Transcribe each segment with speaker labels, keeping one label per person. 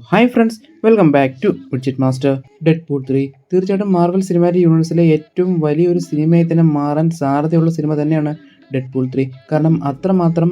Speaker 1: Hi friends, welcome back to budget master. Deadpool 3 തീർച്ചയായിട്ടും Marvel cinematic യൂണിവേഴ്സിലെ ഏറ്റവും വലിയൊരു സിനിമയായി തന്നെ മാറാൻ സാധ്യതയുള്ള സിനിമ തന്നെയാണ് ഡെഡ് പൂൾ 3. കാരണം അത്രമാത്രം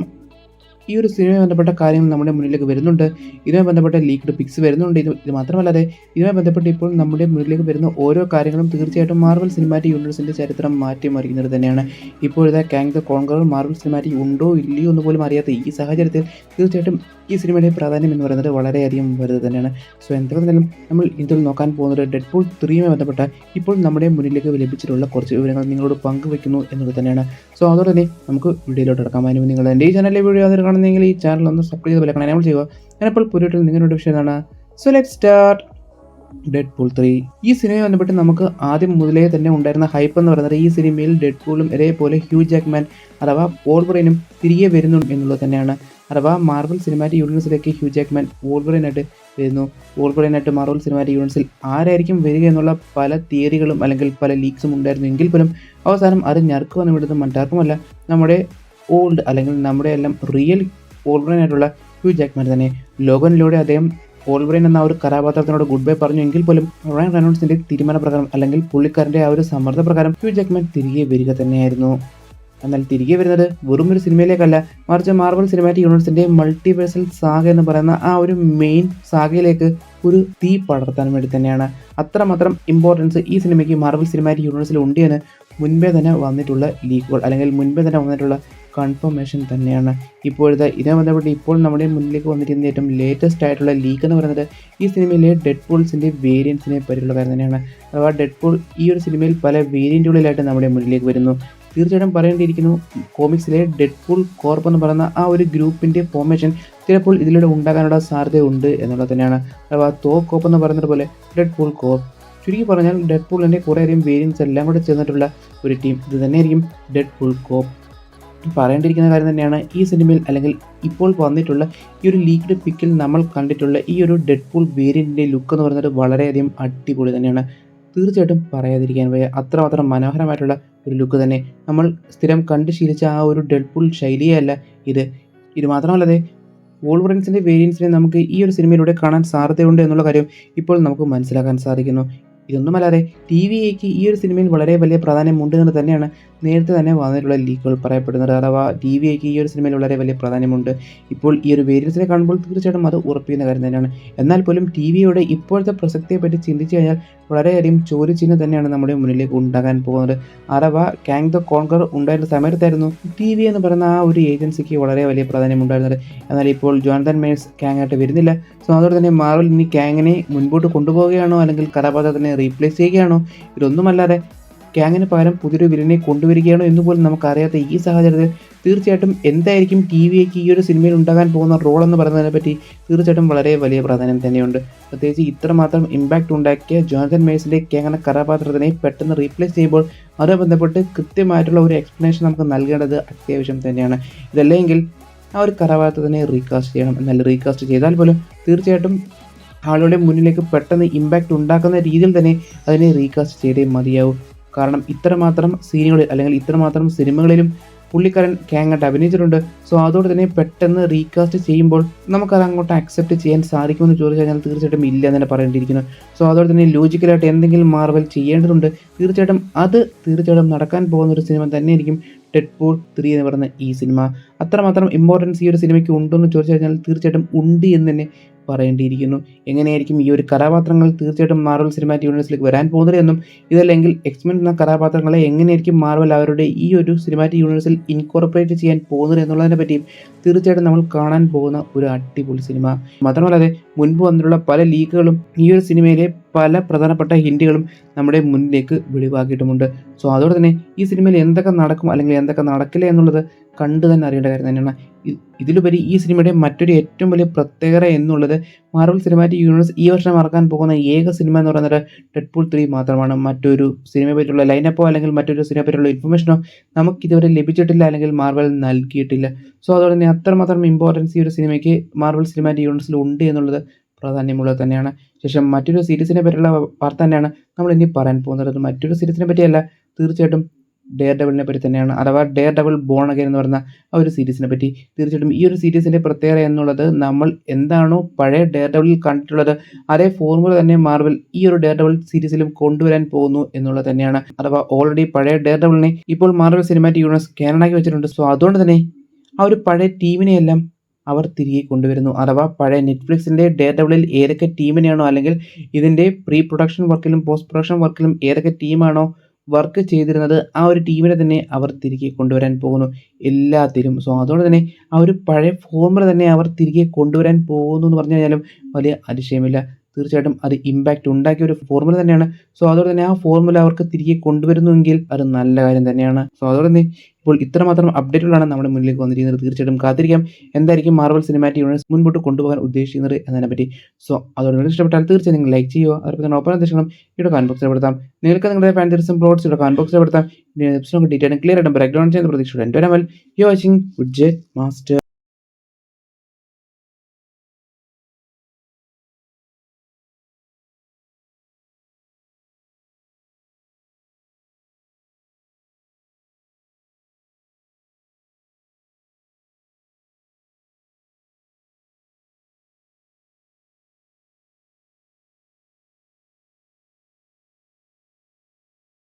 Speaker 1: ഈ ഒരു സിനിമയുമായി ബന്ധപ്പെട്ട കാര്യങ്ങൾ നമ്മുടെ മുന്നിലേക്ക് വരുന്നുണ്ട്. ഇതുമായി ബന്ധപ്പെട്ട ലീക്ക്ഡ് പിക്സ് വരുന്നുണ്ട്. ഇത് മാത്രമല്ലാതെ ഇതുമായി ബന്ധപ്പെട്ട് ഇപ്പോൾ നമ്മുടെ മുന്നിലേക്ക് വരുന്ന ഓരോ കാര്യങ്ങളും തീർച്ചയായിട്ടും മാർവൽ സിനിമാറ്റിക് യൂണിവേഴ്സിൻ്റെ ചരിത്രം മാറ്റിമറിക്കുന്നത് തന്നെയാണ്. ഇപ്പോഴത്തെ Kang the conqueror Marvel cinematic ഉണ്ടോ ഇല്ലയോ എന്ന് പോലും അറിയാത്ത ഈ സാഹചര്യത്തിൽ തീർച്ചയായിട്ടും ഈ സിനിമയുടെ പ്രാധാന്യം എന്ന് പറയുന്നത് വളരെയധികം വലുത് തന്നെയാണ്. സോ എന്തൊക്കെയാണെങ്കിലും നമ്മൾ ഇതിൽ നോക്കാൻ പോകുന്നത് ഡെഡ് പൂൾ 3യുമായി ബന്ധപ്പെട്ട ഇപ്പോൾ നമ്മുടെ മുന്നിലേക്ക് ലഭിച്ചിട്ടുള്ള കുറച്ച് വിവരങ്ങൾ നിങ്ങളോട് പങ്കുവെക്കുന്നു എന്നത് തന്നെയാണ്. സോ അതോടെ തന്നെ നമുക്ക് വീഡിയോയിലോട്ട് കിടക്കാം. അതിന് നിങ്ങൾ എൻ്റെ ഈ ചാനലിലെ വീഡിയോ അതിൽ കാണുന്നെങ്കിൽ ഈ ചാനൽ ഒന്ന് സബ്സ്ക്രൈബ് ചെയ്ത് വിലക്കണം നമ്മൾ ചെയ്യുക. ഞാനിപ്പോൾ പുതിയ നിങ്ങളുടെ വിഷയമാണ്. So let's start. Dead pool 3 ഈ സിനിമയെ ബന്ധപ്പെട്ട് നമുക്ക് ആദ്യം മുതലേ തന്നെ ഉണ്ടായിരുന്ന ഹൈപ്പ് എന്ന് പറയുന്നത് ഈ സിനിമയിൽ ഡെഡ് പൂളും ഇതേപോലെ ഹ്യൂ ജാക്ക്മാൻ അഥവാ വോൾവറിനും തിരികെ വരുന്നു എന്നുള്ളത് തന്നെയാണ്. അഥവാ മാർവൽ സിനിമാറ്റിക് യൂണിവേഴ്സിലേക്ക് ഹ്യൂ ജാക്ക്മാൻ വോൾവറിനായിട്ട് വരുന്നു. വോൾവറിനായിട്ട് മാർവൽ സിനിമാറ്റിക് യൂണിവേഴ്സിൽ ആരായിരിക്കും വരിക എന്നുള്ള പല തിയറികളും അല്ലെങ്കിൽ പല ലീക്സും ഉണ്ടായിരുന്നു. എങ്കിൽ പോലും അവസാനം അത് ഞെറുക്കുവെന്ന് വിടുന്നത് മറ്റാർക്കുമല്ല, നമ്മുടെ ഓൾഡ് അല്ലെങ്കിൽ നമ്മുടെ എല്ലാം റിയൽ വോൾവറിനായിട്ടുള്ള ഹ്യൂ ജാക്ക്മാൻ തന്നെ. ലോഗനിലൂടെ അദ്ദേഹം വോൾവറിൻ എന്ന ഒരു കഥാപാത്രത്തിനോട് ഗുഡ് ബൈ പറഞ്ഞു. എങ്കിൽ പോലും റയൻ റെനോൾഡ്സിന്റെ തീരുമാനപ്രകാരം അല്ലെങ്കിൽ പുള്ളിക്കാരൻ്റെ ആ ഒരു സമ്മർദ്ദപ്രകാരം ഹ്യൂ ജാക്ക്മാൻ തിരികെ വരിക തന്നെയായിരുന്നു. എന്നാൽ തിരികെ വരുന്നത് വെറും ഒരു സിനിമയിലേക്കല്ല, മറിച്ച് മാർവൽ സിനിമാറ്റിക് യൂണിവേഴ്സിന്റെ മൾട്ടിവേഴ്സൽ സാഗ എന്ന് പറയുന്ന ആ ഒരു മെയിൻ സാഗയിലേക്ക് ഒരു തീ പടർത്താൻ വേണ്ടി തന്നെയാണ്. അത്രമാത്രം ഇമ്പോർട്ടൻസ് ഈ സിനിമയ്ക്ക് മാർവൽ സിനിമാറ്റിക് യൂണിവേഴ്സിൽ ഉണ്ട് എന്ന് മുൻപേ തന്നെ വന്നിട്ടുള്ള ലീക്കുകൾ അല്ലെങ്കിൽ മുൻപേ തന്നെ വന്നിട്ടുള്ള കൺഫർമേഷൻ തന്നെയാണ്. ഇപ്പോഴത്തെ ഇതേ ബന്ധപ്പെട്ട് ഇപ്പോൾ നമ്മുടെ മുന്നിലേക്ക് വന്നിരിക്കുന്ന ഏറ്റവും ലേറ്റസ്റ്റ് ആയിട്ടുള്ള ലീക്ക് എന്ന് പറയുന്നത് ഈ സിനിമയിലെ ഡെഡ് പൂൾസിൻ്റെ വേരിയൻസിനെ പറ്റിയുള്ള കാര്യം തന്നെയാണ്. അഥവാ ഡെഡ് പൂൾ ഈ ഒരു സിനിമയിൽ പല വേരിയൻറ്റുകളിലായിട്ട് നമ്മുടെ മുന്നിലേക്ക് വരുന്നു. തീർച്ചയായിട്ടും പറയേണ്ടിയിരിക്കുന്നു, കോമിക്സിലെ ഡെഡ് പൂൾ കോർപ്പ് എന്ന് പറയുന്ന ആ ഒരു ഗ്രൂപ്പിൻ്റെ ഫോർമേഷൻ ചിലപ്പോൾ ഇതിലൂടെ ഉണ്ടാകാനുള്ള സാധ്യതയുണ്ട് എന്നുള്ളത് തന്നെയാണ്. അഥവാ കോപ്പ് എന്ന് പറയുന്നത് പോലെ ഡെഡ് പൂൾ കോർപ്പ്. ചുരുക്കി പറഞ്ഞാൽ ഡെഡ് പൂളിൻ്റെ കുറേയധികം വേരിയൻസ് എല്ലാം കൂടെ ചേർന്നിട്ടുള്ള ഒരു ടീം ഇത് തന്നെയായിരിക്കും ഡെഡ് പൂൾ കോപ്പ്. പറയേണ്ടിയിരിക്കുന്ന കാര്യം തന്നെയാണ്, ഈ സിനിമയിൽ അല്ലെങ്കിൽ ഇപ്പോൾ വന്നിട്ടുള്ള ഈ ഒരു ലീക്ക്ഡ് പിക്കിൽ നമ്മൾ കണ്ടിട്ടുള്ള ഈ ഒരു ഡെഡ് പൂൾ വേരിയൻറ്റിൻ്റെ ലുക്ക് എന്ന് പറയുന്നത് വളരെയധികം അടിപൊളി തന്നെയാണ്. തീർച്ചയായിട്ടും പറയാതിരിക്കാൻ വയ്യ, അത്രമാത്രം മനോഹരമായിട്ടുള്ള ഒരു ലുക്ക് തന്നെ. നമ്മൾ സ്ഥിരം കണ്ട് ശീലിച്ച ആ ഒരു ഡെഡ് പൂൾ ശൈലിയല്ല ഇത് മാത്രമല്ലാതെ വോൾവറിൻസിൻ്റെ വേരിയൻസിനെ നമുക്ക് ഈ ഒരു സിനിമയിലൂടെ കാണാൻ സാധ്യതയുണ്ട് എന്നുള്ള കാര്യം ഇപ്പോൾ നമുക്ക് മനസ്സിലാക്കാൻ സാധിക്കുന്നു. ഇതൊന്നുമല്ലാതെ TVA-ക്ക് ഈ ഒരു സിനിമയിൽ വളരെ വലിയ പ്രാധാന്യമുണ്ട് എന്ന് തന്നെയാണ് നേരത്തെ തന്നെ വന്നിട്ടുള്ള ലീക്കുകൾ പറയപ്പെടുന്നത്. അഥവാ TVA-ക്ക് ഈ ഒരു സിനിമയിൽ വളരെ വലിയ പ്രാധാന്യമുണ്ട്. ഇപ്പോൾ ഈ ഒരു വേരിയൻസിനെ കാണുമ്പോൾ തീർച്ചയായിട്ടും അത് ഉറപ്പിക്കുന്ന കാര്യം തന്നെയാണ്. എന്നാൽ പോലും TVA-യുടെ ഇപ്പോഴത്തെ പ്രസക്തിയെപ്പറ്റി ചിന്തിച്ചു കഴിഞ്ഞാൽ വളരെയധികം ചോദ്യചിഹ്നം തന്നെയാണ് നമ്മുടെ മുന്നിലേക്ക് ഉണ്ടാകാൻ പോകുന്നത്. അഥവാ കാങ് ദ കോൺഗർ ഉണ്ടായിരുന്ന സമയത്തായിരുന്നു TVA എന്ന് പറയുന്ന ആ ഒരു ഏജൻസിക്ക് വളരെ വലിയ പ്രാധാന്യം ഉണ്ടായിരുന്നത്. എന്നാൽ ഇപ്പോൾ ജോണതൻ മേഴ്സ് കാങ് ആയിട്ട് വരുന്നില്ല. സോ അതോടെ തന്നെ മാർവൽ ഇനി കാങ്ങിനെ മുൻപോട്ട് കൊണ്ടുപോവുകയാണോ അല്ലെങ്കിൽ കഥാപാത്രത്തിനെ റീപ്ലേസ് ചെയ്യുകയാണോ, ഇതൊന്നുമല്ലാതെ കാങ്ങിന് പകരം പുതിയൊരു വില്ലനെ കൊണ്ടുവരികയാണോ എന്ന് പോലും നമുക്കറിയാത്ത ഈ സാഹചര്യത്തിൽ തീർച്ചയായിട്ടും എന്തായിരിക്കും TVA-ക്ക് ഈ ഒരു സിനിമയിൽ ഉണ്ടാകാൻ പോകുന്ന റോൾ എന്ന് പറയുന്നതിനെ പറ്റി തീർച്ചയായിട്ടും വളരെ വലിയ പ്രാധാന്യം തന്നെയുണ്ട്. പ്രത്യേകിച്ച് ഇത്രമാത്രം ഇമ്പാക്റ്റ് ഉണ്ടാക്കിയ ജോണതൻ മേഴ്സിൻ്റെ കാങ് എന്ന കഥാപാത്രത്തിനെ പെട്ടെന്ന് റീപ്ലേസ് ചെയ്യുമ്പോൾ അതുമായി ബന്ധപ്പെട്ട് കൃത്യമായിട്ടുള്ള ഒരു എക്സ്പ്ലനേഷൻ നമുക്ക് നൽകേണ്ടത് അത്യാവശ്യം തന്നെയാണ്. ഇതല്ലെങ്കിൽ ആ ഒരു കഥാപാത്രത്തിനെ റീകാസ്റ്റ് ചെയ്യണം. എന്നാൽ റീകാസ്റ്റ് ചെയ്താൽ പോലും തീർച്ചയായിട്ടും ആളുകളുടെ മുന്നിലേക്ക് പെട്ടെന്ന് ഇമ്പാക്റ്റ് ഉണ്ടാക്കുന്ന രീതിയിൽ തന്നെ അതിനെ റീകാസ്റ്റ് ചെയ്തേ മതിയാവും. കാരണം ഇത്രമാത്രം സീനുകളിൽ അല്ലെങ്കിൽ ഇത്രമാത്രം സിനിമകളിലും പുള്ളിക്കാരൻ കാങ് ആയിട്ട് അഭിനയിച്ചിട്ടുണ്ട്. സോ അതോടെ തന്നെ പെട്ടെന്ന് റീകാസ്റ്റ് ചെയ്യുമ്പോൾ നമുക്കത് അങ്ങോട്ട് അക്സെപ്റ്റ് ചെയ്യാൻ സാധിക്കുമെന്ന് ചോദിച്ചു കഴിഞ്ഞാൽ തീർച്ചയായിട്ടും ഇല്ല എന്ന് തന്നെ പറയേണ്ടിയിരിക്കുന്നു. സോ അതോടെ തന്നെ ലോജിക്കലായിട്ട് എന്തെങ്കിലും മാർവൽ ചെയ്യേണ്ടതുണ്ട്. തീർച്ചയായിട്ടും നടക്കാൻ പോകുന്ന ഒരു സിനിമ തന്നെയായിരിക്കും ഡെഡ് പൂൾ 3 എന്ന് പറയുന്ന ഈ സിനിമ. അത്രമാത്രം ഇമ്പോർട്ടൻസ് ഈ ഒരു സിനിമയ്ക്ക് ഉണ്ടോ എന്ന് ചോദിച്ചു കഴിഞ്ഞാൽ തീർച്ചയായിട്ടും ഉണ്ട് എന്ന് തന്നെ പറയേണ്ടിയിരിക്കുന്നു. എങ്ങനെയായിരിക്കും ഈ ഒരു കഥാപാത്രങ്ങൾ തീർച്ചയായിട്ടും മാർവൽ സിനിമാറ്റിക് യൂണിവേഴ്സിലേക്ക് വരാൻ പോകുന്നത് എന്നും ഇതല്ലെങ്കിൽ എക്സ്മെൻ എന്ന കഥാപാത്രങ്ങളെ എങ്ങനെയായിരിക്കും മാർവൽ അവരുടെ ഈ ഒരു സിനിമാറ്റിക് യൂണിവേഴ്സിൽ ഇൻകോർപ്പറേറ്റ് ചെയ്യാൻ പോകുന്നത് എന്നുള്ളതിനെ പറ്റിയും തീർച്ചയായിട്ടും നമ്മൾ കാണാൻ പോകുന്ന ഒരു അടിപൊളി സിനിമ. മാത്രമല്ലാതെ മുൻപ് വന്നിട്ടുള്ള പല ലീക്കുകളും ഈ ഒരു സിനിമയിലെ പല പ്രധാനപ്പെട്ട ഹിൻറ്റുകളും നമ്മുടെ മുന്നിലേക്ക് വെളിവാക്കിയിട്ടുമുണ്ട്. സോ അതോടെ തന്നെ ഈ സിനിമയിൽ എന്തൊക്കെ നടക്കും അല്ലെങ്കിൽ എന്തൊക്കെ നടക്കില്ല എന്നുള്ളത് കണ്ടു തന്നെ അറിയേണ്ട കാര്യം തന്നെയാണ്. ഇതിലുപരി ഈ സിനിമയുടെ മറ്റൊരു ഏറ്റവും വലിയ പ്രത്യേകത എന്നുള്ളത് മാർവൽ സിനിമാറ്റിക് യൂണിവേഴ്സ് ഈ വർഷം ഇറക്കാൻ പോകുന്ന ഏക സിനിമ എന്ന് പറയുന്നത് ഡെഡ് പൂൾ 3 മാത്രമാണ്. മറ്റൊരു സിനിമയെ പറ്റിയുള്ള ലൈനപ്പോ അല്ലെങ്കിൽ മറ്റൊരു സിനിമയെ പറ്റിയുള്ള ഇൻഫർമേഷനോ നമുക്കിതുവരെ ലഭിച്ചിട്ടില്ല അല്ലെങ്കിൽ മാർവൽ നൽകിയിട്ടില്ല. സോ അതോടെ തന്നെ അത്രമാത്രം ഇമ്പോർട്ടൻസ് ഈ ഒരു സിനിമയ്ക്ക് മാർവൽ സിനിമാറ്റിക് യൂണിവേഴ്സിൽ ഉണ്ട് എന്നുള്ളത് പ്രാധാന്യമുള്ളത് തന്നെയാണ്. ശേഷം മറ്റൊരു സീരീസിനെ പറ്റിയുള്ള വാർത്ത തന്നെയാണ് നമ്മൾ ഇനി പറയാൻ പോകുന്നത്. മറ്റൊരു സീരീസിനെ പറ്റിയല്ല, തീർച്ചയായിട്ടും ഡെയർ ഡെവിളിനെ പറ്റി തന്നെയാണ്, അഥവാ ഡെയർ ഡെവിൾ ബോൺ അഗൈൻ എന്ന് പറയുന്ന ആ ഒരു സീരീസിനെ പറ്റി. തീർച്ചയായിട്ടും ഈ ഒരു സീരീസിൻ്റെ പ്രത്യേകത എന്നുള്ളത് നമ്മൾ എന്താണോ പഴയ ഡെയർ ഡെവിളിൽ കണ്ടിട്ടുള്ളത് അതേ ഫോർമുല തന്നെ മാർവൽ ഈ ഒരു ഡെയർ ഡെവിൾ സീരീസിലും കൊണ്ടുവരാൻ പോകുന്നു എന്നുള്ളത് തന്നെയാണ്. അഥവാ ഓൾറെഡി പഴയ ഡെയർ ഡെവിളിനെ ഇപ്പോൾ മാർവൽ സിനിമാറ്റിക് യൂണിവേഴ്സ് കാനണാക്കി വെച്ചിട്ടുണ്ട്. സോ അതുകൊണ്ട് തന്നെ ആ ഒരു പഴയ ടീമിനെയെല്ലാം അവർ തിരികെ കൊണ്ടുവരുന്നു. അഥവാ പഴയ നെറ്റ്ഫ്ലിക്സിൻ്റെ ഡെയർ ഡെവിളിൽ ഏതൊക്കെ ടീമിനെയാണോ, അല്ലെങ്കിൽ ഇതിൻ്റെ പ്രീ പ്രൊഡക്ഷൻ വർക്കിലും പോസ്റ്റ് പ്രൊഡക്ഷൻ വർക്കിലും ഏതൊക്കെ ടീമാണോ വർക്ക് ചെയ്തിരുന്നത് ആ ഒരു ടീമിനെ തന്നെ അവർ തിരികെ കൊണ്ടുവരാൻ പോകുന്നു എല്ലാത്തിലും. സോ അതുകൊണ്ട് തന്നെ ആ ഒരു പഴയ ഫോർമുല തന്നെ അവർ തിരികെ കൊണ്ടുവരാൻ പോകുന്നു എന്ന് പറഞ്ഞു കഴിഞ്ഞാലും വലിയ അതിശയമില്ല. തീർച്ചയായിട്ടും അത് ഇമ്പാക്റ്റ് ഉണ്ടാക്കിയ ഒരു ഫോർമുല തന്നെയാണ്. സോ അതുകൊണ്ട് തന്നെ ആ ഫോർമുല അവർക്ക് തിരികെ കൊണ്ടുവരുന്നുവെങ്കിൽ അത് നല്ല കാര്യം തന്നെയാണ്. സോ അതുകൊണ്ട് തന്നെ ഇപ്പോൾ ഇത്രമാത്രം അപ്ഡേറ്റുകളാണ് നമ്മുടെ മുന്നിലേക്ക് വന്നിരിക്കുന്നത്. തീർച്ചയായിട്ടും കാത്തിരിക്കാം എന്തായിരിക്കും മാർവൽ സിനിമാറ്റിക് യൂണിവേഴ്സ് മുൻപോട്ട് കൊണ്ടുപോകാൻ ഉദ്ദേശിക്കുന്നത് എന്നതിനെപ്പറ്റി. സോ അതോടെ ഇഷ്ടപ്പെട്ടാൽ തീർച്ചയായും നിങ്ങൾ ലൈക്ക് ചെയ്യുക. അതോടൊപ്പം തന്നെ ഒപ്പം നിർദ്ദേശങ്ങളും ഇവിടെ കമന്റ് ബോക്സിൽ പെടുത്താം. നിങ്ങൾക്ക് നിങ്ങളുടെ ഫാൻ തീർച്ചയായും പ്ലോട്ട്സ് ഇവിടെ കമന്റ് ബോക്സിൽ പെടുത്താം. എപ്പിസോഡ് ഡീറ്റെയിൽ ക്ലിയർ ആയിട്ടും ബ്രേക്ക് ഡൗൺ ചെയ്യുന്ന പ്രതീക്ഷയോടെ എൻ്റെ യു വാച്ചിങ് വിഡ്ജറ്റ് മാസ്റ്റർ.